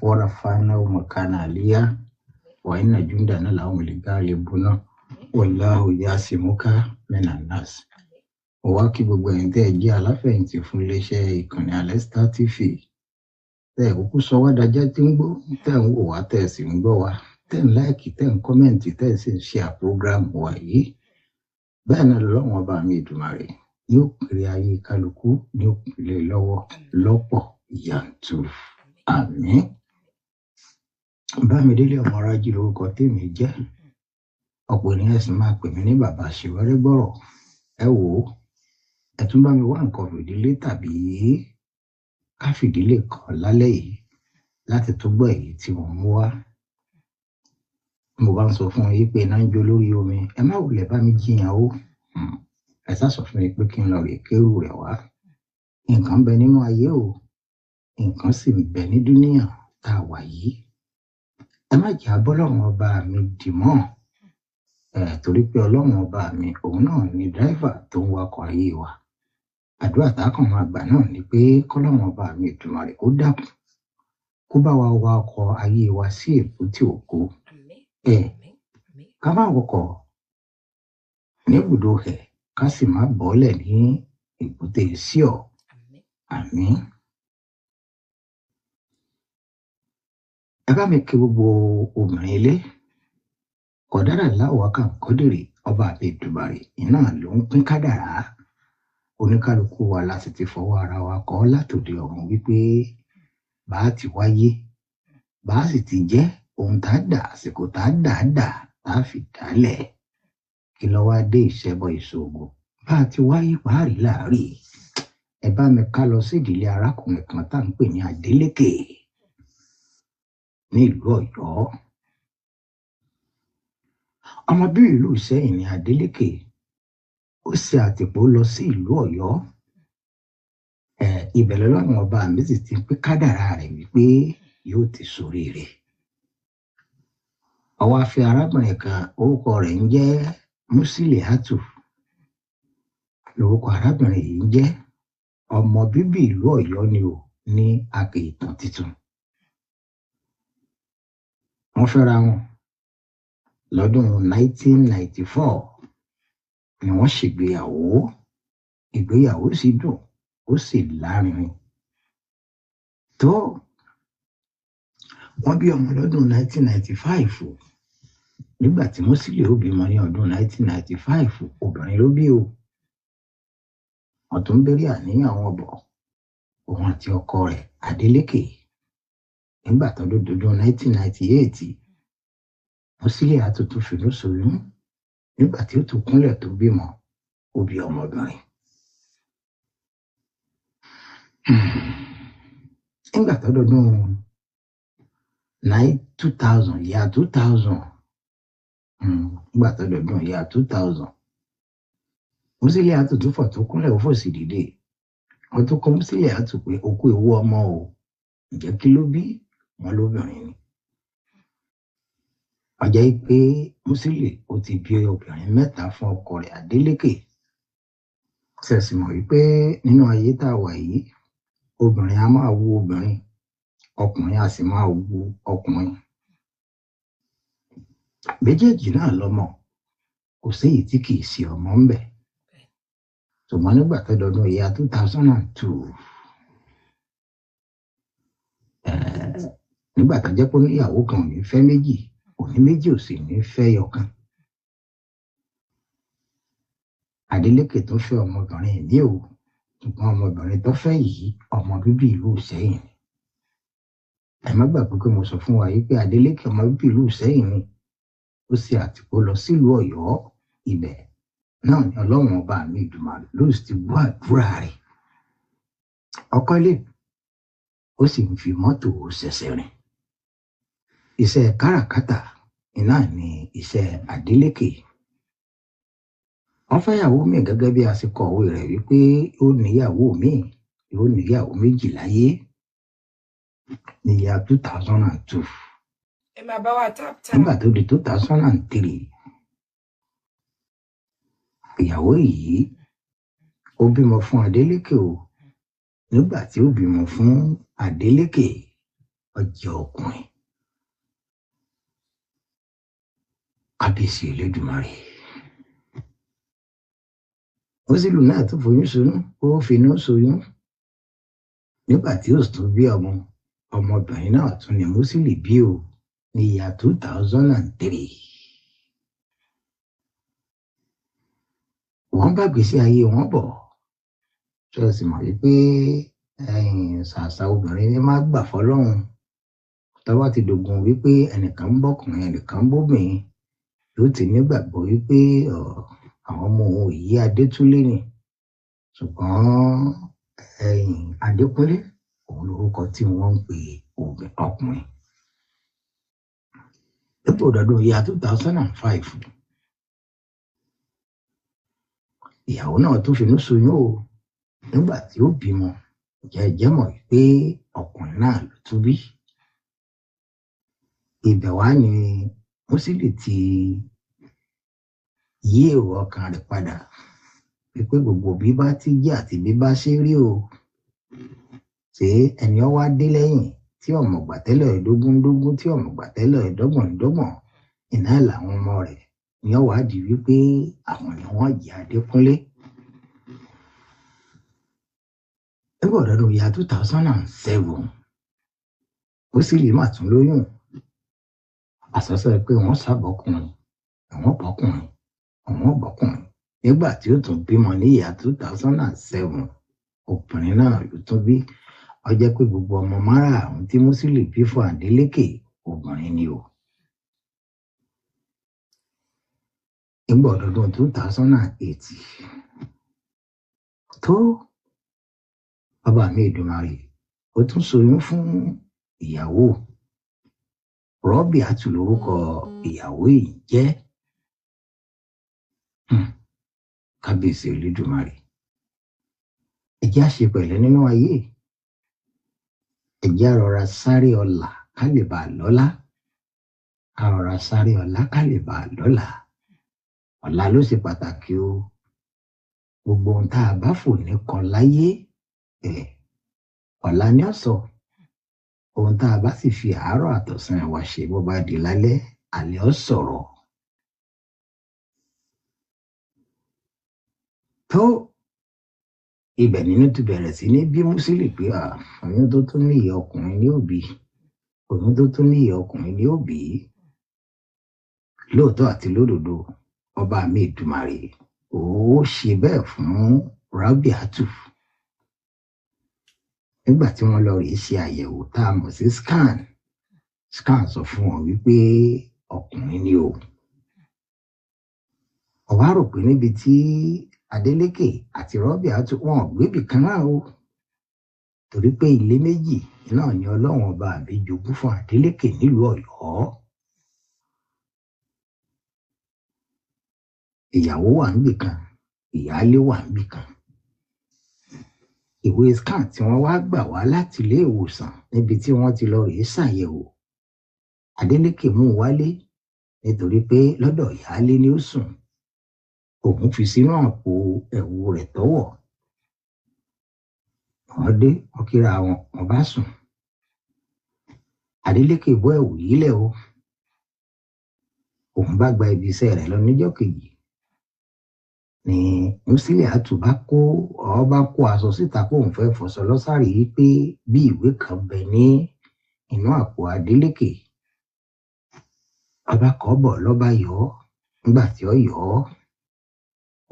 ورفعنا مكانا عليا وإن جندنا لهم الغالبون والله يعصمك من الناس. Wá kí gbogbo ẹ̀yin tẹ́ ẹ jẹ́ aláfẹ̀yìntì fún iléeṣẹ́ ìkànnì Alesta TV. Tẹ́ ẹ kúkú sọ wá dájẹ́ tí ń gbó, tẹ́ ẹ ń wò wá, tẹ́ ẹ sì ń gbọ́ wá, tẹ́ ẹ ń láìkì, tẹ́ ẹ ń kọ́mẹ̀ǹtì, tẹ́ ẹ sì ń ṣe àprógrámù wa yìí. Bẹ́ẹ̀ náà lọ́wọ́n ọba mi Èdùmàrè yóò pèrè ayé kálukú ní òpìlẹ̀ lọ́wọ́ lọ́pọ̀ yanturu. Àmín. Bámidélé ọmọ Rájí lórúkọ tèmi jẹ́. Ọ̀pọ̀ ènìyàn sì máa pè mí ní bàbá Àṣewẹ́rẹ́ gbọ́rọ̀. Ẹ wò ó, ẹ tún bá mi wá nǹkan fìdílé tàbí ká fìdílé kan lálẹ́ yìí láti tún gbọ́ èyí tí mo mú wá. Mo bá ń sọ fún yín pé iná ń jó lórí omi, ẹ má wulẹ̀ bá mi jiyàn o. Ẹ sá sọ fún mi pé kí n lọ rè kéwù rẹ̀ wá. Nǹkan ń bẹ nínú ayé o, nǹkan sì ń bẹ ní dúníyàn tá a wà yìí. Ẹ má jẹ́ abọ́lọ́run ọba mi dì mọ́. Torí pé ọlọ́run ọba mi òun náà ni dráìvà tó ń wakọ̀ ayé wa. Àdúrà tákàn máa gbà náà ni pé kọ́lọ́run ọba mi Èdùmàrè kó dákun kó bá wa wa ọkọ̀ ayé wa sí èbúté ògo. Ká má wọkọ̀ níbùdó ẹ̀ ká sì má bọ́lẹ̀ ní èbúté síọ̀. Àmín. Ẹ bá mi kí gbogbo obìnrin ilé. Kọ̀dárà láwọ̀ kan kọ́dìrì ọba àbí Èdùmàrè iná ló ń pín kádàrá. Oníkálukú wa láti ti fọwọ́ ara wa kọ́ látòde ọ̀run wípé bá a ti wáyé, bá a sì ti jẹ́ ohun tá a dà àsìkò tá a dà tá a fi dálẹ̀. Kí ló wá dé ìṣẹ́bọ ìṣòògùn? Bá a ti wáyé páàrí láàárín. Ẹ bá mi ká lọ sí ìdílé arákùnrin kan tá à ń pè ní Adélékè ní ìlú Ọ̀yọ́. Ọmọ bíi ìlú Ìṣẹ́yìn ní Adélékè. Ó ṣe àtìpó lọ sí ìlú Ọ̀yọ́. Ibẹ̀ lọ́lọ́run ọba mi sì ti pín kádàrá rẹ̀ wípé yóò ti ṣoríire. Ó wá fẹ́ arábìnrin kan, orúkọ rẹ̀ ń jẹ́ Musiliatu. Lórúkọ arábìnrin yìí ń jẹ́. Ọmọ bíbí ìlú Ọ̀yọ́ ni o ní Akéètàn Titun. Wọ́n fẹ́ra wọn lọ́dún 1994 ni wọ́n ṣègbéyàwó. Ìgbéyàwó sì dùn, ó sì lárinrin. Tó wọ́n bí ọmọ lọ́dún 1995. Nígbà tí Musiliu ó bímọ ní ọdún 1995, obìnrin ló bí o. Wọ́n tún bẹ̀rẹ̀ àníyàn wọn bọ̀, òun àti ọkọ rẹ̀ Adélékè. Nígbà tó dọdún 1998, Musiliatu tún finú ṣoyún. Nígbà tí ó tún kúnlẹ̀ tó bímọ, ó bí ọmọbìnrin. Nígbà tó dọdún 2000, year 2000, nígbà tó dọdún year 2000, Musiliatu tún fọ̀ tó kúnlẹ̀ ó fò sí dìde. Wọ́n tún kọ́ Musiliatu pé ó kú ewu ọmọ o. Ǹjẹ́ kí ló bí? Wọ́n lóbìnrin ni. Ọjọ́ yìí pé Musiliu ó ti bí obìnrin 3 fún ọkọ rẹ̀ Adélékè. Ṣẹ̀sì mọ̀ wípé nínú ayé tá a wà yìí, obìnrin a máa wú obìnrin, ọkùnrin a sì máa wú ọkùnrin. Méjèèjì náà lọ́mọ, kò sí èyí tí kìí ṣe ọmọ ń bẹ̀. Ṣùgbọ́n nígbà tó dọdún year 2002, nígbà tó jẹ́ pé oníyàwó kan ò ní fẹ́ méjì, òní méjì ò sì ní fẹ́ yọkan. Adélékè tó fẹ́ ọmọbìnrin ní o, ṣùgbọ́n ọmọbìnrin tó fẹ́ yìí ọmọ bíbí ìlú Ìṣẹ́yìn ni. Ẹ má gbàgbé pé mo sọ fún wa yìí pé Adélékè ọmọ bíbí ìlú Ìṣẹ́yìn ni. Ó ṣe àtìpó lọ sílùú Ọ̀yọ́. Ibẹ̀ náà ni ọlọ́run ọba mi Èdùmàrè ló sì ti gbọ́ àdúrà rẹ̀. Ọkọ ilé ó sì ń fi mọ́tò ṣẹ̀ṣẹ̀ rìn. Iṣẹ́ káràkátà iná ni iṣẹ́ Adélékè. Wọ́n fẹ́yàwó mi gẹ́gẹ́ bí a ṣe kọ̀wé rẹ̀ wípé ó níyàwó mi, yóò níyàwó 2 láyé ní year 2002. Nígbà tó di 2003, ìyàwó yìí ó bímọ fún Adélékè o. Nígbà tí ó bímọ fún Adélékè, ọjọ́ ọkùnrin. Kábíyèsí Elédùmarè. Músílù náà tún foyún ṣoyún, ó finú ṣoyún. Nígbà tí ó tún bí ọmọbìnrin náà tún ni Músílì bí o ní ìyá 2003. Wọ́n bá gbèsè ayé wọn bọ̀. Ṣọ́ọ̀ṣì mọ̀ wípé ṣàṣà obìnrin ní má gbà fọlọ́run. Tọ́wọ́ ti dògùn wípé ẹnìkan ń bọ́kùnrin ẹnìkan ń bóbìnrin, yóò ti nígbàgbọ́ wípé àwọn ọmọ òun yìí Adétúnlé ni. Ṣùgbọ́n Adékúnlé òun lórúkọ tí wọ́n ń pè ọkùnrin. Nípò ọdọọdún ìyá 2005, ìyàwó náà tún finú ṣoyún o. Nígbà tí ó bímọ, jẹ́ mọ̀ wípé ọkùnrin náà ló tún bí. Ibẹ̀ wá ni Músílì ti yí èrò ọkàn rẹ̀ padà wípé gbogbo bí bá ti jẹ́ àti bí bá ṣe rí o, ṣé ẹni ó wá dé lẹ́yìn tí ọmọ gbàtẹ́lẹ̀ ẹ̀dógúndógún tí ọmọ gbàtẹ́lẹ̀ ẹ̀dọ́gbọ̀ndọ́gbọ̀n iná làwọn ọmọ rẹ̀ ni ó wá di wípé àwọn ni wọ́n jẹ́ Adékúnlé. Nígbà ọdọọdún ìyá 2007, Músílì mà tún lóyún. Àsọsọ pé wọ́n sábọ̀kùnrin, àwọn bọ́kùnrin, àwọn bọ́kùnrin. Nígbà tí ó tún bímọ ní ìyá 2007, obìnrin náà ló tún bí. Ó jẹ́ pé gbogbo ọmọ márààrún tí Músílì bí fún Adélékè obìnrin ni o. Nígbà ọdọọdún 2008 tó bàbá mi Èdùmàrè ó tún ṣoyún fún ìyàwó. Rọ́bìátù lórúkọ ìyàwó yìí jẹ́. Kábíyèsí Elédùmarè. Ẹ jẹ́ á ṣe pẹ̀lẹ́ nínú ayé. Ẹ jẹ́ á rọra sáré ọlà ká lè bá lọ́lá. Ká rọra sáré ọlá ká lè bá lọ́lá. Ọ̀la ló ṣe pàtàkì o. Gbogbo ohun tá a bá fò ní kan láyé, ọ̀la ni ó sọ. Ohun tá a bá sì fi àárọ̀ àtọ̀sán wa ṣe bó bá di lálẹ́, alẹ́ ó sọ̀rọ̀. Tó ibẹ̀ nínú ti bẹ̀rẹ̀ sí ní bí Músílì pé oyún tó tún ní ìyá ọkùnrin ní òbí. Oyún tó tún ní ìyá ọkùnrin ní òbí. Lóòótọ́ àti lódodo, ọba mi Èdùmàrè ó ṣe bẹ́ẹ̀ fún Rọ́bìátù. Nígbà tí wọ́n lọ rèé ṣe àyẹ̀wò tá a mọ̀ sí scan sọ fún wọn wípé ọkùnrin ni o. Ó wá rò pé níbi tí Adélékè àti Rọ́bìátù wọn ò gbébì kan náà o, torí pé ilé méjì náà ni Ọlọ́run ọba mi jogún fún Adélékè nílùú Ọ̀yọ́. Ìyàwó wà níbì kan, ìyáálé wà níbì kan. Ìwé scan tí wọ́n wá gbà wá láti ilé ìwòsàn níbi tí wọ́n ti lọ rèé ṣàyẹ̀wò, Adélékè mú wálé nítorí pé lọ́dọ̀ ìyáálé ni ó sùn. Òun fi sínú àpò ẹ̀wù rẹ̀ tọ́wọ̀. Wọ́n dé, wọ́n kíra wọn, wọ́n bá sùn. Adélékè bọ́ ẹ̀wù yìí lẹ̀ o. Òun bá gba ibi iṣẹ́ rẹ̀ lọ níjọ́ kejì. Ni Músílíátù bá kó aṣọ síta pé òun fẹ́ fọṣọ lọ́sàrí yìí pé bí ìwé kan bẹ ní inú àpò Adélékè. Ọba kọ́ bọ̀ lọ́ba yọ ọ́. Nígbà tí ó yọ ọ́,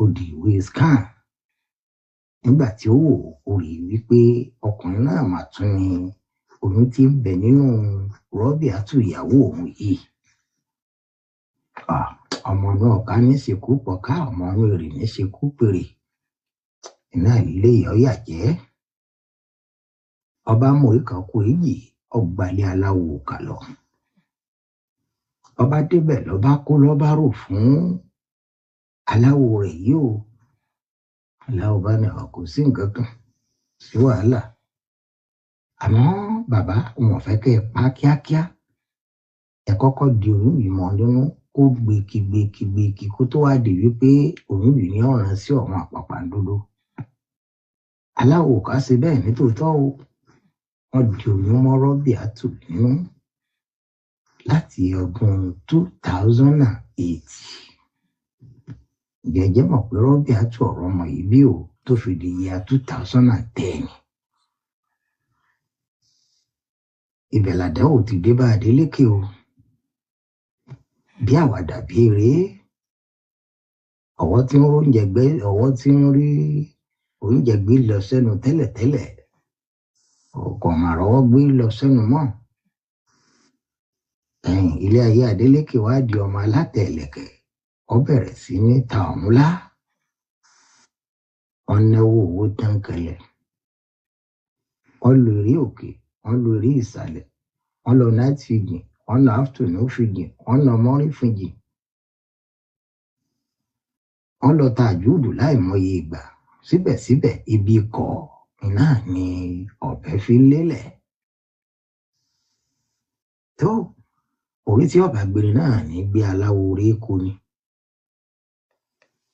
ó di ìwé scan. Nígbà tí ó wò ó rí wípé ọkùnrin náà mà tún ni oyún tí ń bẹ nínú Rọ́bìátù ìyàwó òun yìí. Ọmọ náà ká ní ṣekú pọ̀ ká ọmọ inú rẹ̀ ní ṣekú pèrè. Iná ilé ọ̀yà jẹ́. Ọba mú ìkan kú èyí, ọgbàlẹ̀ aláwo kà lọ. Ọba débẹ̀ lọ́ba kó lọ́ba rò fún aláwo rẹ̀ yìí o. Aláwo bá ní kò sí nǹkan kan, sí wàhálà. Àmọ́ bàbá wọn fẹ́ kẹ́ ẹ pa kíákíá. Ẹ kọ́kọ́ di oyún yìí mọ́ nínú kó gbèkì kó tó wá di wípé oyún yìí ní ọ̀ràn sí ọ̀run àpàpàǹdodo. Aláwo ká ṣe bẹ́ẹ̀ nítòótọ́ o. wọ́n di oyún mọ́ Rọ́bíátù nínú láti ọdún 2008. Jẹ́jẹ́ mọ̀ pé Rọ́bíátù ọ̀rọ̀ ọmọ yìí bí o tó fi di year 2010. Ibẹ̀ làdánwò ti dé bá Adélékè o. Bí àwàdà bí eré, ọwọ́ tí ń rí oúnjẹ gbé lọ sẹ́nu tẹ́lẹ̀tẹ́lẹ̀, ọkàn mà rọ́wọ́ gbé lọ sẹ́nu mọ́. Ilé ayé Adélékè wá di ọmọ alátẹ̀lẹ̀kẹ̀, ó bẹ̀rẹ̀ sí ní ta ọ̀múlá. Wọ́n náwó owó tánkẹlẹ̀, wọ́n lo eré òkè, wọ́n lo eré ìsàlẹ̀, wọ́n lọ night fíjìn, wọ́n lọ afternoon fíjìn, wọ́n lọ morning fíjìn, wọ́n lọ tàjúùdù láìmọye ìgbà. Síbẹ̀síbẹ̀ ibi ikọ̀ náà ni ọ̀bẹ fi lélẹ̀. Tó orí tí ọba gbére náà ní gbé aláwo orí kú ni.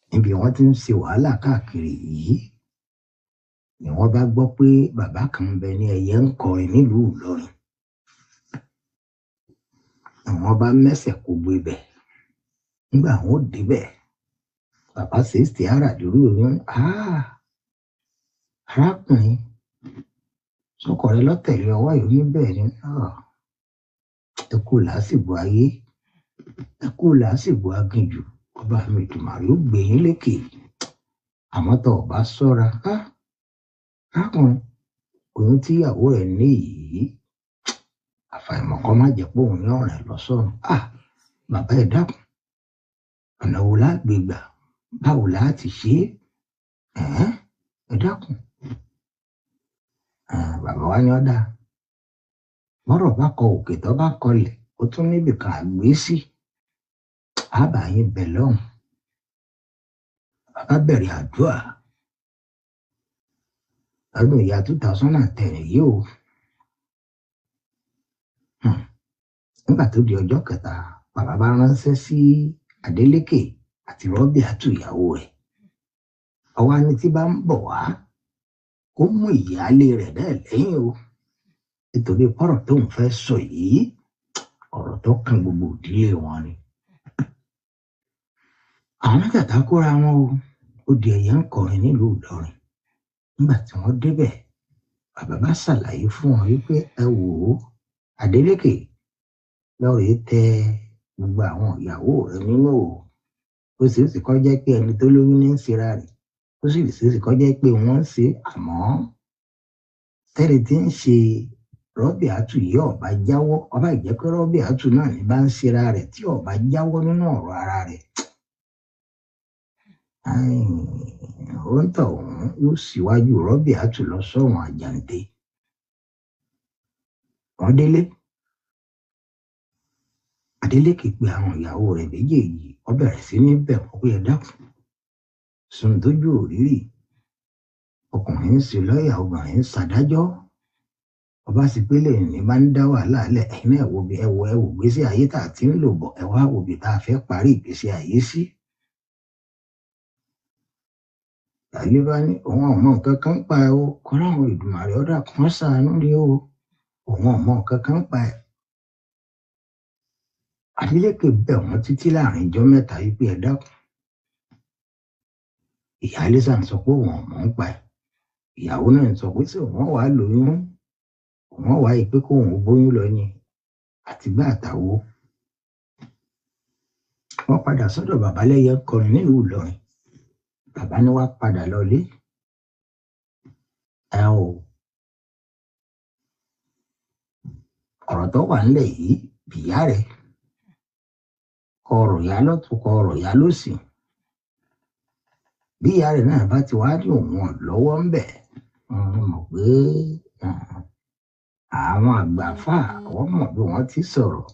Níbi wọ́n ti ń ṣe wàhálà káàkiri yìí ni wọ́n bá gbọ́ pé bàbá kan ń bẹ ní ẹyẹ ń kọrin nílùú Ìlọrin. Àwọn bá mẹ́sẹ̀ kó gbé bẹ̀. Nígbà wọn ò débẹ̀, bàbá ṣe istiara lórí oyún. Arákùnrin, sọkọ rẹ lọ́tẹ̀lé ọwọ́ yìí ní bẹ́ẹ̀ ni. Ẹ kú làásìgbò ayé, ẹ kú làásìgbò aginjù, ọba mi Èdùmàrè ó gbé yín lékè. Àmọ́ tó o bá ṣọ́ra, arákùnrin, oyún tíyàwó rẹ̀ ní yìí, àfàìmọ̀ kó má jẹ́ pé òun ní ọ̀rẹ́ lọ sọ́run. Bàbá ẹ dákun, ọ̀nà wo la gbé gbà, báwo la ti ṣe é? Ẹ dákun. Bàbá wa ní ọ̀dà, bọ́rọ̀ bá kọ òkè tó bá kọlẹ̀, ó tún níbì kan àgbé sí. Àbá yín bẹ̀ lọ́hùn. Bàbá bẹ̀rẹ̀ àdúrà lọ́dún ìyá 2010 yìí o. Nígbà tó di ọjọ́ kẹta, bàbá bá ránṣẹ́ sí Adélékè àti Rọ́bíátù ìyàwó rẹ̀. Ọwọ́ ni tí bá ń bọ̀ wá, ó mú ìyáálé rẹ̀ náà lẹ́yìn o. Nítorí pọ́rọ̀ tóun fẹ́ sọ yìí, ọ̀rọ̀ tó kan gbogbo ìdílé wọn ni. Àwọn mẹ́tẹ̀ẹ̀ta kóra wọn o. Ó di ẹyẹ ń kọrin nílùú Ìlọrin. Nígbà tí wọ́n débẹ̀, bàbá bá ṣàlàyé fún wọn wípé ẹ wò ó, Adélékè lọ́ọ̀rẹ́ tẹ gbogbo àwọn ìyàwó rẹ̀ nínú o. Ó sì sì kọ́ jẹ́ pé ẹni tó lóyún ní ń ṣera rẹ̀. Ó sì sì kọ́ jẹ́ pé wọ́n ń ṣe, àmọ́ tẹ́lẹ̀ tí ń ṣe Rọ́bíátù yìí ọba jáwọ́, ọba ìjẹ́ pé Rọ́bíátù náà ní bá ń ṣera rẹ̀ tí ọba jáwọ́ nínú ọ̀rọ̀ ara rẹ̀. Ó ń tọ̀ ọ̀hún yóò síwájú Rọ́bíátù lọ sọ́run àjàǹde. Wọ́n délé. Adélékè pe àwọn ìyàwó rẹ̀ méjèèjì, ó bẹ̀rẹ̀ sí ní bẹ̀ wọ́n pé ẹ dákun, sùn tójú òrírì. Ọkùnrin ń ṣe lọ́ọ̀yà, obìnrin ń ṣàdájọ́. Ọba sì pélé ní bá ń dá wàhálà lẹ̀, ẹ̀yin náà ẹ wò gbèsè ayé tá a ti ń lò bọ̀, ẹ wá wò bí tá a fẹ́ parí ìgbésí ayé sí. Tàlí bá ní òun ọmọ nǹkan kan pa ẹ o, kọ́ra àwọn Èdùmàrè ọ̀dà kan ṣàánú rí o, òun ọmọ nǹkan kan pa ẹ. Adélékè bẹ̀ wọ́n títí láàrin ijọ́ mẹ́ta yìí pé ẹ dákun. Ìyáálé sàn sọ pé òun ọmọ ń pa ẹ. Ìyàwó náà sọ pé sí òun wà lóyún, òun wà yìí pé kóun bóyún lọ ni àtìgbà àtàwo. Wọ́n padà sọ́dọ̀ bàbá lẹ́yẹ kọrin nílùú Ìlọrin. Bàbá ní wá padà lọlé. Ẹ o, ọ̀rọ̀ tó wà nílẹ̀ yìí bìyà rẹ̀. Kọ ọ̀rọ̀ yá lọ́tún, kọ ọ̀rọ̀ yá lósì. Bí ìyá rẹ̀ náà bá ti wá rí òun lọ́wọ́ ń bẹ̀, wọ́n mọ̀ pé àwọn àgbàfà wọ́n mọ̀ bí wọ́n ti sọ̀rọ̀.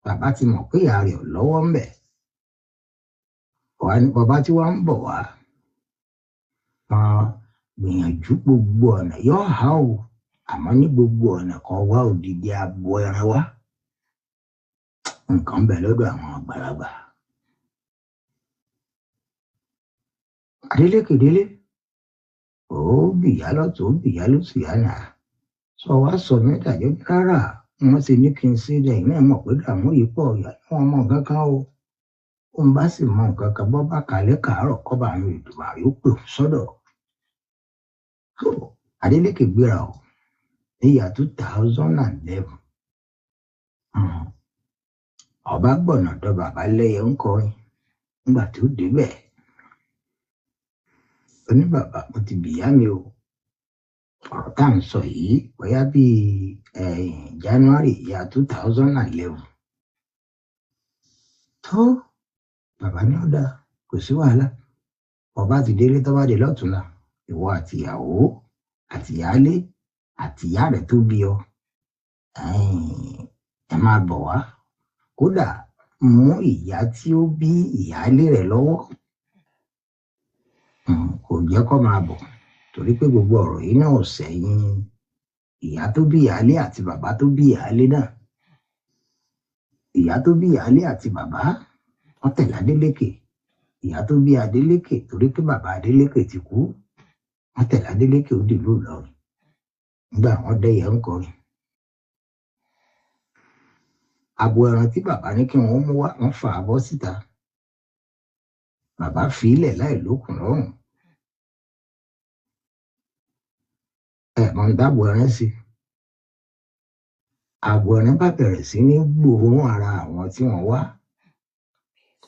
Bàbá ti mọ̀ pé ìyá rẹ̀ lọ́wọ́ ń bẹ̀. Bàbá tí wọ́n ń bọ̀ wá, gbìyànjú gbogbo ọ̀nà yóò há o, àmọ́ ní gbogbo ọ̀nà kan wá òdìdí abo ẹran wá. Nǹkan bẹ̀ lọ́dọ̀ àwọn àgbàlagbà. Adélékè délé, ó bìyà lọ́tún, ó bìyà lósì yánà. sọ wá sọ mí dàjọ́ rárá wọ́n ti ní kí n ṣe dẹ̀ iná mọ̀ pé dààmú yìí pọ̀ ìyá ni wọ́n mọ̀ nǹkan kan o ó ń bá sì mọ nǹkan kan bọ́ bá kalẹ̀ kàárọ̀ kọ́ba àwọn ìdùnnú yóò pè fún sọ́dọ̀. Adeleke gbéra o ní ìyá 2011 ọba gbọ̀nà dọ̀ bàbá lẹ́yẹ ń kọrin nígbà tó débẹ̀ ó ní bàbá mo ti bìyá mi o ọ̀rọ̀ tá à ń sọ yìí bóyá bíi January ìyá 2011 tó bàbá ní ọ̀dà kò sí wàhálà ọba ti délé tó bá dé lọ́tùnla ìwọ àtìyàwó àtìyálé àtìyá rẹ̀ tó bí ọ ẹ máa bọ̀ wá kódà mú ìyá tí ó bí ìyálé rẹ̀ lọ́wọ́ kò jẹ́ kó máa bọ̀ torí pé gbogbo ọ̀rọ̀ yìí náà sẹ́yìn ìyá tó bí ìyálé àti bàbá tó bí ìyálé náà ìyá tó bí ìyálé àti bàbá wọ́n tẹ̀lé Adeleke ìyá tó bí Adeleke torí pé bàbá Adeleke ti kú wọ́n tẹ̀lé Adeleke ó dìlú Ìlọrin nígbà wọ́n dẹ́yẹ ń kọrin. Abo ẹran tí bàbá ní kí wọ́n mú wá wọ́n fà á bọ́ síta bàbá fi ilẹ̀ láì lókun lọ́rùn mọ̀ ń dábò ẹran sí abo ẹran bá bẹ̀rẹ̀ sí ní gbóòórùn ara àwọn tí wọ́n wá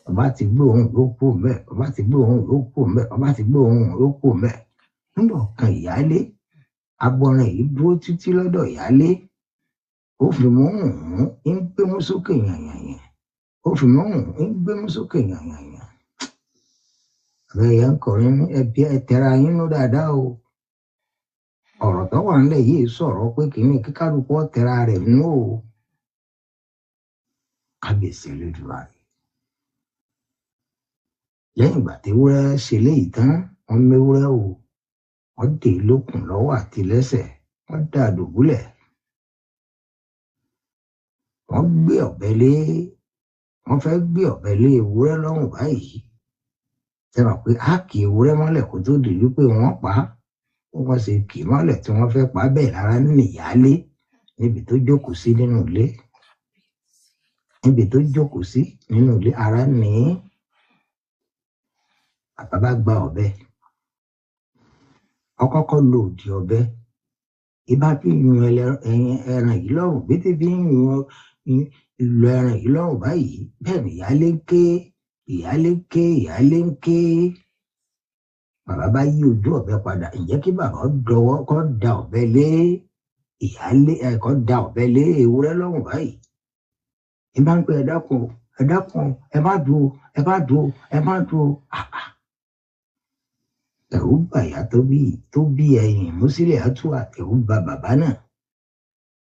ọba ti gbóòórùn ló kù mẹ́ ọba ti gbóòórùn ló kù mẹ́ ọba ti gbóòórùn ló kù mẹ́ nígbà kan ìyálé abo ẹran yìí dúró títí lọ́dọ̀ ìyálé ó fi mọ́ ń gbé mú sókè yànyànyàn ó fi mọ́ ń gbé mú sókè yànyànyàn ẹ̀yà ń kọrin ní ẹbí ẹ tẹra yín nú dáadáa o ọ̀rọ̀ tó wà nílẹ̀ yìí sọ̀rọ̀ pé kìíní kíkálukú tẹra rẹ̀ nú o kábíyèsí Olódùmarè lẹ́yìn ìgbà tí ewúrẹ́ ṣe léyìí tán wọ́n méwúrẹ́ o wọ́n dè lókùn lọ́wọ́ àti lẹ́sẹ̀ wọ́n dá dùbúlẹ̀ wọ́n fẹ́ gbé ọ̀bẹ lé ewúrẹ́ lọ́rùn báyìí sẹ́wọ̀n pé a kì í ewúrẹ́ mọ́lẹ̀ kó tó di wípé wọ́n pa á wọ́n ṣe kì í mọ́lẹ̀ tí wọ́n fẹ́ pa bẹ́ẹ̀ lára nínú ìyáálé níbi tó jókòó sí nínú ilé ara ní bàbá bá gba ọ̀bẹ ọkọ́kọ́ lo òdì ọ̀bẹ ibà fi yun ẹran yìí lọ́rùn bí tí fi ń yun ìlú ẹran yìí lọ́rùn báyìí bẹ́ẹ̀ ni ìyáálé ń ké bàbá bá yí ojú ọ̀bẹ padà ǹjẹ́ kí bàbá dọwọ́ kọ́ da ọ̀bẹ lé ìyáálé kọ́ da ọ̀bẹ lé ewúrẹ́ lọ́rùn báyìí ẹ bá ń pẹ ẹ dákun ẹ má dúró ẹ̀rù bà ìyá tó bí ẹ̀yìn Músílẹ̀ àtú àtẹ̀rù bà bàbá náà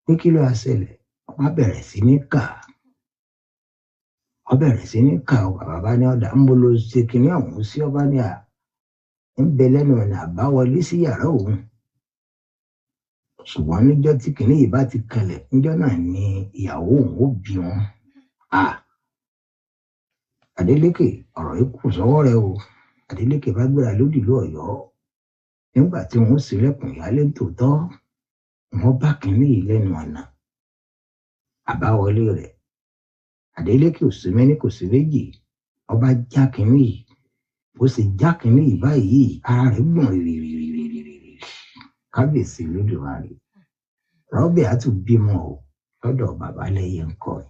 pé kí ló ṣẹlẹ̀ wọ́n bẹ̀rẹ̀ sí ní kà bàbá ní ọ̀dà ń bolo ṣe kínní ọ̀hún sí ọba ní ń bẹ lẹ́nu ọ̀nà àbáwọlé sí yàrá òun ṣùgbọ́n níjọ́ tí kínní yìí bá ti kalẹ̀ níjọ́ náà ni ìyàwó òun ó bí wọn. Adeleke ọ̀rọ̀ yìí kù sọ́wọ́ rẹ o Adeleke bá gbéra lódìlú Ọ̀yọ́ nígbà tí wọ́n ṣílẹ̀kùn ìyálé tòótọ́ wọ́n bá kínní yìí lẹ́nu ọ̀nà àbáwọlé rẹ̀ Adeleke ò sí mẹ́ni kò sí méjì ọba já kínní yìí ó sì já kínní yìí báyìí ara rẹ̀ gbọ̀n rìrìrìrìrìrì kábíyèsí Olódùmarè Rọ́bíátù bímọ o lọ́dọ̀ bàbá lẹ́yẹ ń kọ́ ẹ̀.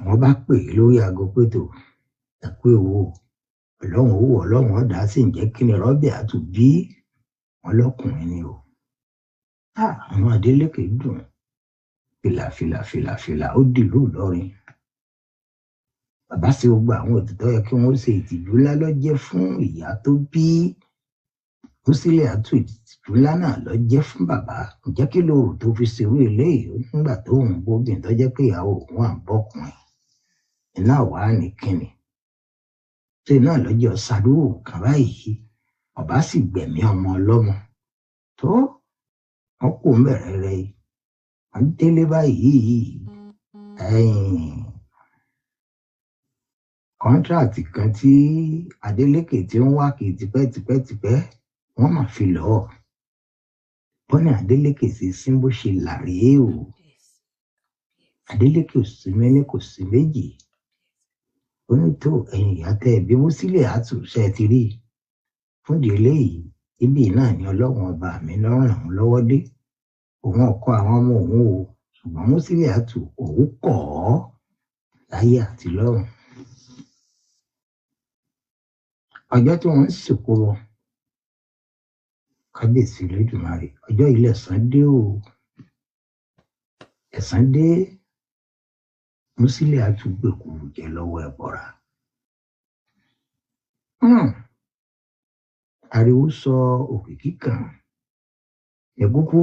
wọ́n bá pè é lórí aago pétò ẹ̀kú èwo ọlọ́run ọ̀dà sì ń jẹ́ kí ni Rọ́bíátù bí wọn lọ́kùnrin ni o. àwọn Adeleke dùn fìlà ó dìlú Ìlọrin bàbá ṣe gbogbo àwọn ètùtù yẹ kí wọ́n ṣe ìtìjú ńlá ló jẹ́ fún ìyá tó bí Músílẹ̀ àtú ìtìjú ńlá náà ló jẹ́ fún bàbá ǹjẹ́ kí lóòrò tó fi ṣerú eléyìí nígbà tó ń bóbìn tó jẹ́ pé ìyàwó òun à ń bọ́kùnrin iná wàá ní kíni ṣe náà lọ́jọ́ ṣàdúrò kan báyìí ọba sì gbẹ̀mí ọmọ ọlọ́mọ tó wọn kò ń bẹ̀rẹ̀ rẹ̀ wọn délé báyìí kọ́ńtíráàtì kan tí Adeleke tí ń wá kì í tipẹ́ wọ́n máa fi lọ́ọ́ wọ́n ní Adeleke sì sí bó ṣe làrèé o. Adeleke ò sí méní kò sí méjì. Ó ní tó ẹ̀yin ìyá tẹ́ ẹ bí Musiliatu ṣe ti rí. Fún ìdí eléyìí ibi náà ni Ọlọ́run ọba mi lọ́rùn òun lọ́wọ́ dé. Òun ọkọ àwọn ọmọ òun o, ṣùgbọ́n Musiliatu òun kọ̀ ọ́ láyé àti lọ́run. Ọjọ́ tí wọ́n ń sìnkú wọn, kábíyèsí Olódùmarè, ọjọ́ ilé ẹ̀san dé o. Ẹ̀san dé. Musiliatu gbèkúrú jẹ lọ́wọ́ ẹ̀bọ̀ra. Ariwo sọ òkìkí kan. Ẹ̀kúkú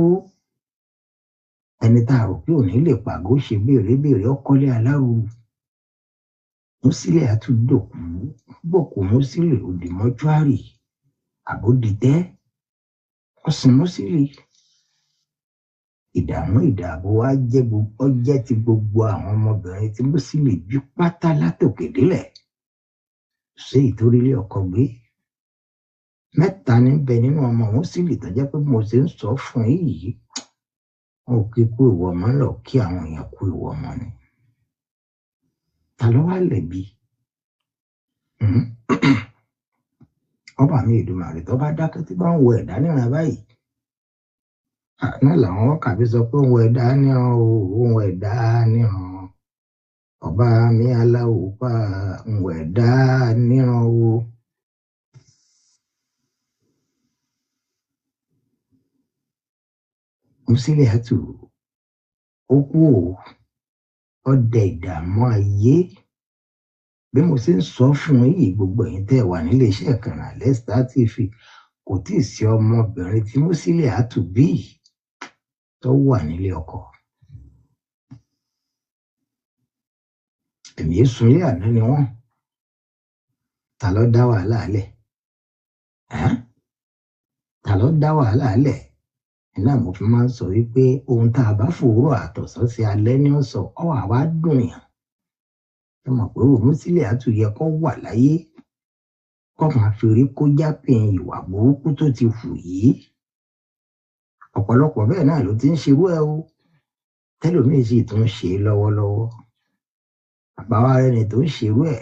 ẹni tá a rò pé òní lè pàgó ṣe béèrè ọkọlé aláwo. Musiliatu dòkú gbòkú Musili òdì mọ́ṣúárì àbódìtẹ́ ọ̀sìn Musili. Ìdààmú ìdààbò wa jẹ́ ti gbogbo àwọn ọmọbìnrin tí Musili bí pátá látòkè délẹ̀. Ṣé ìtorílé ọkọ gbé? 3 níbẹ̀ nínú ọmọ Musili tó jẹ́ pé mo ṣe ń sọ fún yìí, wọn ò kí kú ìwọ ọmọ lọ kí àwọn èèyàn kú ìwọ ọmọ ni. Ta ló wá lẹ̀bi? Ọba mi Èdùmàrè tó bá dákẹ́ tí bá ń wo ẹ̀dá níran báyìí. Náà làwọn kàbí sọ pé òun ẹ̀dá níran o, òun ẹ̀dá níran. Ọba mi aláwo pa òun ẹ̀dá níran o. Musiliatu ó kú o. Ọdẹ ìdààmú ayé. Bí mo ṣe ń sọ fún yìí, gbogbo ẹ̀yin tẹ́ wà nílé iṣẹ́ Ìkànnì Alesta TV, kò tí ì sí ọmọbìnrin tí Musiliatu bí tó wà nílé ọkọ. Èmi sunlé àná ni wọ́n. Ta ló dá wàhálà lẹ̀? Ta ló dá wàhálà lẹ̀? Iná mo fi máa ń sọ wípé ohun tá a bá fòwúrọ̀ àtọ̀sán sí alẹ́ ní ọ̀sán ọwọ́ àwa dùn yàn. Ẹ mọ̀ pé Musiliatu yẹ kó wà láyé kó máa fi rí kó jápìn ìwà burúkú tó ti hù yìí. Ọ̀pọ̀lọpọ̀ bẹ́ẹ̀ náà ló ti ń ṣerú ẹ o. Tẹ́lòmíì sì tún ṣe lọ́wọ́lọ́wọ́. Àbáwá ẹni tó ń ṣerú ẹ̀,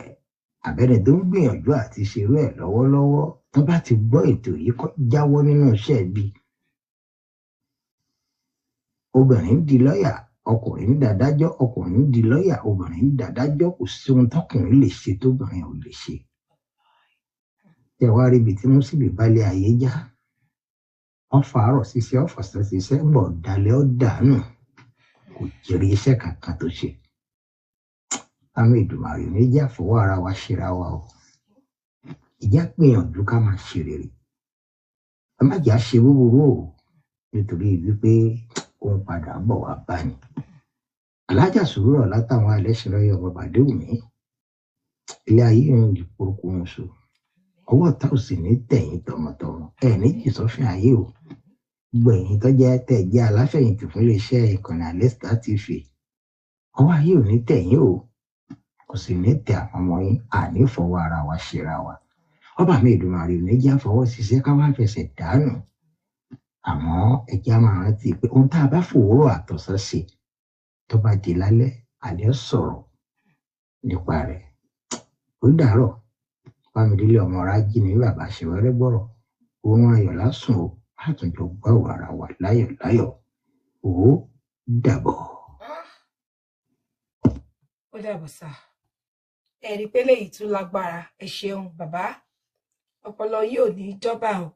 àbẹ́ni tó ń gbìyànjú àti ṣerú ẹ̀ lọ́wọ́lọ́wọ́, tó bá ti gbọ́ ètò yìí kó jáwọ́ nínú iṣẹ́ ibi. Obìnrin ń di lọ́yà, ọkùnrin ń dàdájọ́, ọkùnrin ń di lọ́yà, obìnrin ń dàdájọ́. Kò sí ohun tọkùnrin lè ṣe tóbìnrin ò lè ṣe. Ẹ wá rí ibi tí Musili balẹ̀ ayé já. Wọ́n fàárọ̀ ṣiṣẹ́, ọ̀fọ̀sẹ̀ ṣiṣẹ́, ń bọ̀ dalẹ̀ ó dànù. Kò jèrè iṣẹ́ kankan tó ṣe. Àwọn Èdùmàrè méjì àfọwọ́ ara wa ṣera wa o. Ìjà gbìyànjú ká máa ṣe rere. Ẹ má jà ṣe búburú o, nítorí wípé òun padà bọ̀ wá bá ní. Alájà Sùúrọ̀ látàwọn Alẹ́ṣinlọ́yẹ ọmọ Bàdéwùmí. Ilé ayé ń di porúkú muṣu. Ọwọ́ tá ò sì ní tẹ̀yìn tọmọtọmọ. Ẹ ní jì sọ́fìn ayé o. Gbogbo ẹ̀yin tó jẹ́ tẹ̀ jẹ́ aláfẹ̀yìntì fún iléeṣẹ́ Ìkànnì Alesta TV. Ọwọ́ ayé ò ní tẹ̀yìn o. Kò sì ní tẹ àwọn ọmọ yín. Àní fọwọ́ ara wa ṣera wa. Ọba mi Èdùmàrè ò ní jẹ́ àfọwọ́ ṣiṣẹ́ ká wá fẹsẹ̀ dànù. Àmọ́ ẹjẹ́ a máa rántí pé ohun tá a bá fòwúrọ̀ àtọ̀sán ṣe tó bá di lálẹ́, àlẹ́ sọ̀rọ̀ nípa rẹ̀. Ó dàárọ̀. Bámidélé ọmọ Rájí ní bàbá Ṣèwẹ́rẹ́ gbọ́rọ̀. Oorun ayọ̀ lásùn o. Àtúnjọ gbọ́ ara wa láyọ̀ láyọ̀. Ó dàbọ̀. Ó dàbọ̀ sá. Ẹ̀rí pé léyìí tún lágbára. Ẹ ṣeun bàbá. Ọpọlọ yóò ní jọba o.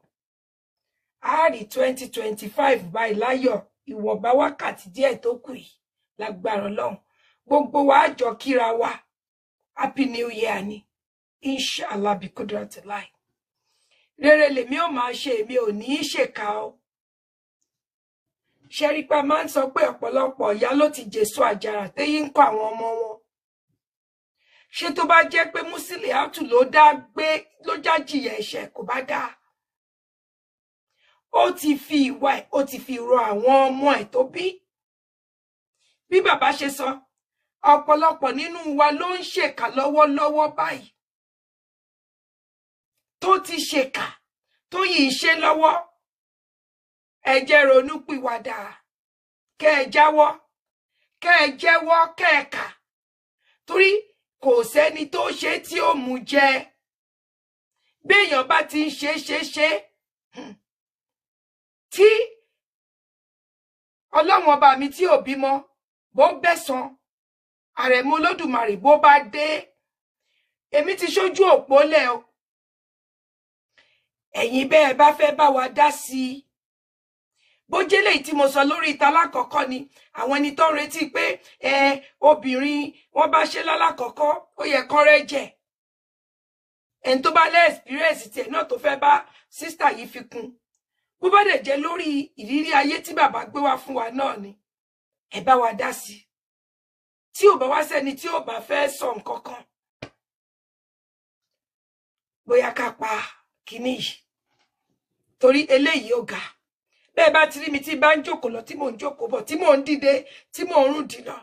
A rí 2025 báyìí láyọ̀. Ìwọ̀nba wákàtí díẹ̀ tó kù yìí lágbára Ọlọ́run. Gbogbo wa á jọ kíra wa. Happy New Year ni. Inshallah bí kudratillah. Rere lèmi ò máa ṣe, èmi ò ní í ṣèkà o. Ṣẹ́rípá máa ń sọ pé ọ̀pọ̀lọpọ̀ ìyá ló ti jèso àjàrà téyí ń kọ́ àwọn ọmọ wọn. Ṣé tó bá jẹ́ pé Musiliatu ló já jìyà ẹ̀ṣẹ̀ kò bá dáa. Ó ti fi ìwà ẹ̀, ó ti fi rọ àwọn ọmọ ẹ̀ tó bí. Bí bàbá ṣe sọ, ọ̀pọ̀lọpọ̀ nínú wa ló ń ṣèkà lọ́wọ́lọ́wọ́ báyìí. Tó ti ṣèkà, tó yìí ṣe lọ́wọ́. ẹ jẹ́ ronúpìwàdà, kẹ́ ẹ jáwọ́, kẹ́ ẹ jẹ́wọ́, kẹ́ ẹ kà, torí kò sẹ́ni tó ṣe tí ó mú jẹ. Béèyàn bá ti ń ṣe tí Ọlọ́run ọba mi tí ò bímọ bó bẹ́sàn Àrẹ̀mú Olódùmarè bó bá dé, èmi ti ṣojú òpó lẹ̀ o. Ẹ̀yin bẹ́ẹ̀ bá fẹ́ bá wa dá sí i, bó jẹ́ léyìí tí mo sọ lórí ìta lákọ̀ọ́kọ́ ni àwọn ẹni tó ń retí pé obìnrin wọ́n bá ṣe lálákọ̀ọ́kọ́ ó yẹ kán rẹ́ jẹ. Ẹni tó bá lé experience tiẹ̀ náà tó fẹ́ bá sísítà yìí fi kún, bó bá dẹ̀ jẹ́ lórí ìrírí ayé tí bàbá gbé wá fún wa náà ni ẹ bá wa dá sí i. Tí ò bá wá sẹ́ni tí ò bá fẹ́ sọ nǹkan kan, bóyá ká pa kíní yìí, torí eléyìí ó ga. Bẹ́ẹ̀ bá ti rí mi tí bá ń jókòó lọ, tí mò ń jókòó bọ̀, tí mò ń dìde, tí mò ń rùn dìnà,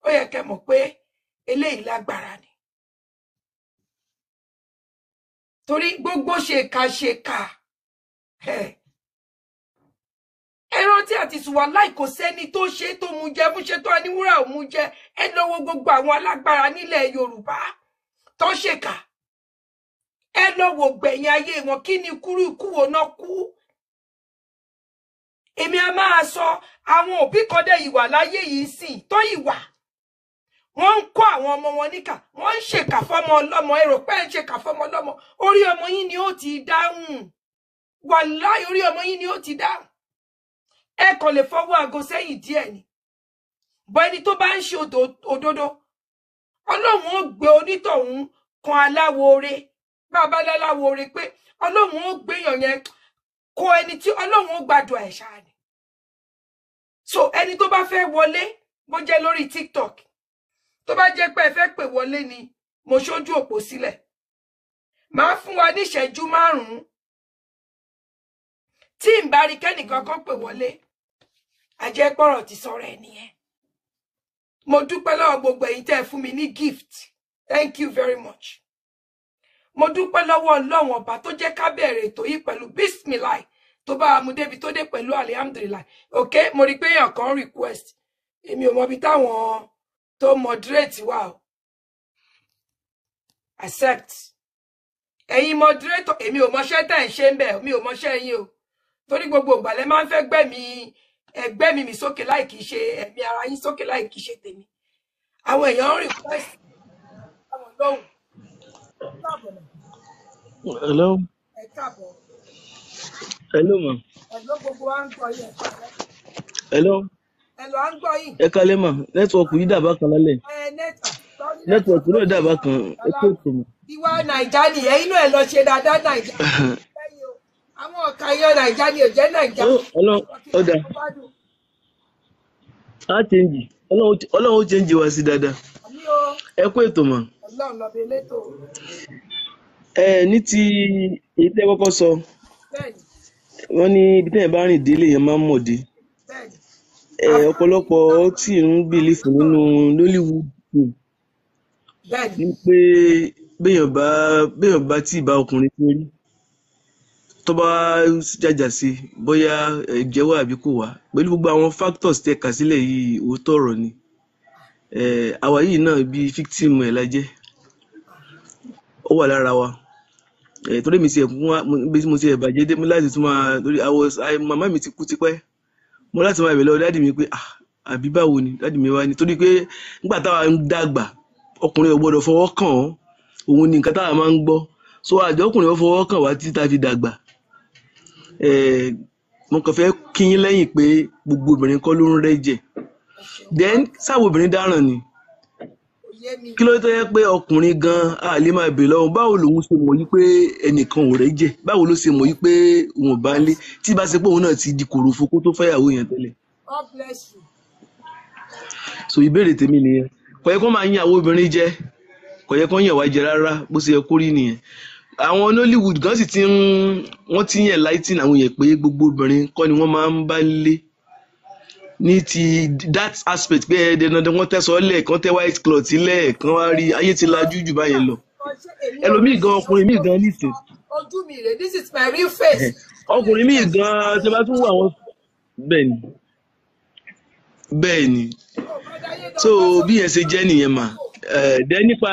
ó yẹ kẹ́ mọ̀ pé eléyìí lágbára ni. Torí gbogbo ṣèkà ẹran tí àti sùwà láì kò sẹ́ni tó ṣe tó mú jẹ, fún ṣe tó aníwúrà ò mú jẹ. Ẹ lọ́wọ́ gbogbo àwọn alágbára nílẹ̀ Yorùbá tó ṣèkà, ẹ lọ́wọ́ gbẹ̀yìn ayé wọn, kí ni kúrú ikú wo náà kú. Èmi a máa sọ àwọn òbí kan dé ìwà láyé yìí sìn tó ìwà, wọ́n ń kọ́ àwọn ọmọ wọn níkà, wọ́n ń ṣèkà fọ́mọ ọlọ́mọ. Èrò pé ń ṣèkà fọ́mọ ọlọ́mọ, orí ọmọ yín ni ó ti dáhùn. Wàláhì orí ọmọ yín ni ó ti dáhùn. Ẹ kàn lè fọwọ́ aago sẹ́yìn díẹ̀ ni. Bọ́ ẹni tó bá ń ṣe òdodo, Ọlọ́run ó gbé onítọ̀hún kan aláwore, bàbá láláwore, pé Ọlọ́run ó gbéyàn yẹn kó ẹni tí Ọlọ́run ó gbàdúrà ẹ̀ ṣáà ni. So ẹni tó bá fẹ́ wọlé, bó jẹ́ lórí TikTok, tó bá jẹ́ pé ẹ fẹ́ pè wọlé ni, mo ṣojú òpó sílẹ̀. Màá fún wa ní ìṣẹ́jú 5. Tí ń bá rí kẹ́nìkan kan pè wọlé, àjẹpọ̀rọ̀ ti sọ̀rọ̀ ẹ̀ nìyẹn. Mo dúpẹ́ lọ́wọ́ gbogbo ẹ̀yin tẹ́ ẹ fún mi ní gift. Thank you very much. Mo dúpẹ́ lọ́wọ́ Ọlọ́run ọba tó jẹ́ ká bẹ̀rẹ̀ ètò yìí pẹ̀lú bismillah, tó bá mu débi tó dé pẹ̀lú alhamdulillah. Okay, mo rí pé èèyàn kan request. Èmi ò mọ bí táwọn tó moderate wà o. Accept. Ẹ̀yin moderator, èmi ò mọṣẹ́ tẹ́ ń ṣe ń bẹ̀, mi ò mọṣẹ́ yín o. Torí gbogbo ìgbà lẹ máa ń fẹ́ gbẹ́mí mi sókè láì kìí ṣe ẹ̀mí ara yín sókè láì kìí ṣe tèmi. Àwọn èèyàn ń request àwọn lóhùn. Hello. Ẹ káàbọ̀. Hello, ma. Hello, gbogbo wa ń gbọ́ yín. Hello. Hello, à ń gbọ́ yín. Ẹ kálẹ́ mà, nẹ́tíwọ̀kì yìí dàbá kan lálẹ́. Nẹ́tíwọ̀kì náà dàbá kan, ẹ kó ètò mọ̀. Ìwà Nàìjà ni ẹ̀yin náà lọ ṣe dáadáa Nàìjà. Àwọn ọ̀ka yan Nàìjà ni ò jẹ́ Nàìjà. Ọlọ́run ọ̀dà. Á chẹ́ǹjì. Ọlọ́run ó chẹ́ǹjì wá sí dáadáa. Ẹ kó ètò mọ̀. Ọlọ́run lọ bẹ létò. Ní ti èyí tẹ́ kọ́kọ́ sọ, wọ́n ní ibi tẹ́yìn bá rìn délé yẹn máa ń mọ̀ dé. Ọ̀pọ̀lọpọ̀ tí ń bìlífù nínú Nollywood ní pé béèyàn bá tí ì bá ọkùnrin tó rí tó bá jàjà sí bóyá ẹ̀jẹ̀ wà àbí kò wá, pẹ̀lú gbogbo àwọn factors tẹ́ kà sílẹ̀ yìí, òótọ́ ọ̀rọ̀ ni. Àwa yìí náà bí victim ẹ̀ la jẹ́, ó wà lára wa. Torí mi ti ẹ̀ bàjẹ́ dé, mo láti tún máa, torí màmá mi ti kú tipẹ́, mo láti máa bẹ̀ lọ dádì mi pé àbí báwo ni dádì mi wá ní, torí pé nígbà táwa ń dàgbà ọkùnrin ò gbọdọ̀ fọwọ́ kàn ọ́, òun ni nǹkan táwa máa ń gbọ́. So àjọ ọkùnrin ó fọwọ́ kàn wá títí tá fi dàgbà. Mo kàn fẹ́ kí yín lẹ́yìn pé gbogbo obìnrin kọ́ ló ń rẹ́jẹ̀. Then sáwọn obìnrin dáràn ni. Kí ló tó yẹ pé ọkùnrin gan a lè máa bèèrè lọ́wọ́ báwo lòun ṣe mọ̀ yí pé ẹnìkan ò rẹ́jẹ̀, báwo ló ṣe mọ̀ yí pé òun ò bá ń lé, tí bá ṣe pé òun náà ti di kòròfo kó tó fẹ́yàwó yẹn tẹ́lẹ̀. God bless you. So ìbéèrè tèmi nìyẹn. Kò yẹ kó máa yín àwọn obìnrin jẹ, kò yẹ kó yàn wá jẹ rárá, bó ṣe yẹ kó rí nìyẹn. Àwọn Nollywood gan sì wọ́n ti yàn láìtì àwọn yẹn pé gbogbo obìnrin kọ́ ni wọ́n máa ń bá lé ní ti that aspect pé dandan wọ́n tẹ́sọ̀ lẹ́ẹ̀kan tẹ́ white cloth lẹ́ẹ̀kan wá rí ayé ti lajú jù báyẹn lọ. Ẹlòmíì gan ọkùnrin míì gan nìsín. Ojú mi rè, this is my real face. ọkùnrin míì gan-an tí a bá tún wọ àwọn bẹ́ẹ̀ ni bẹ́ẹ̀ ni Ó bá dáyé so dọ́gba bí sókè yẹn ṣe jẹ́ nìyẹn mà dẹ́ nípa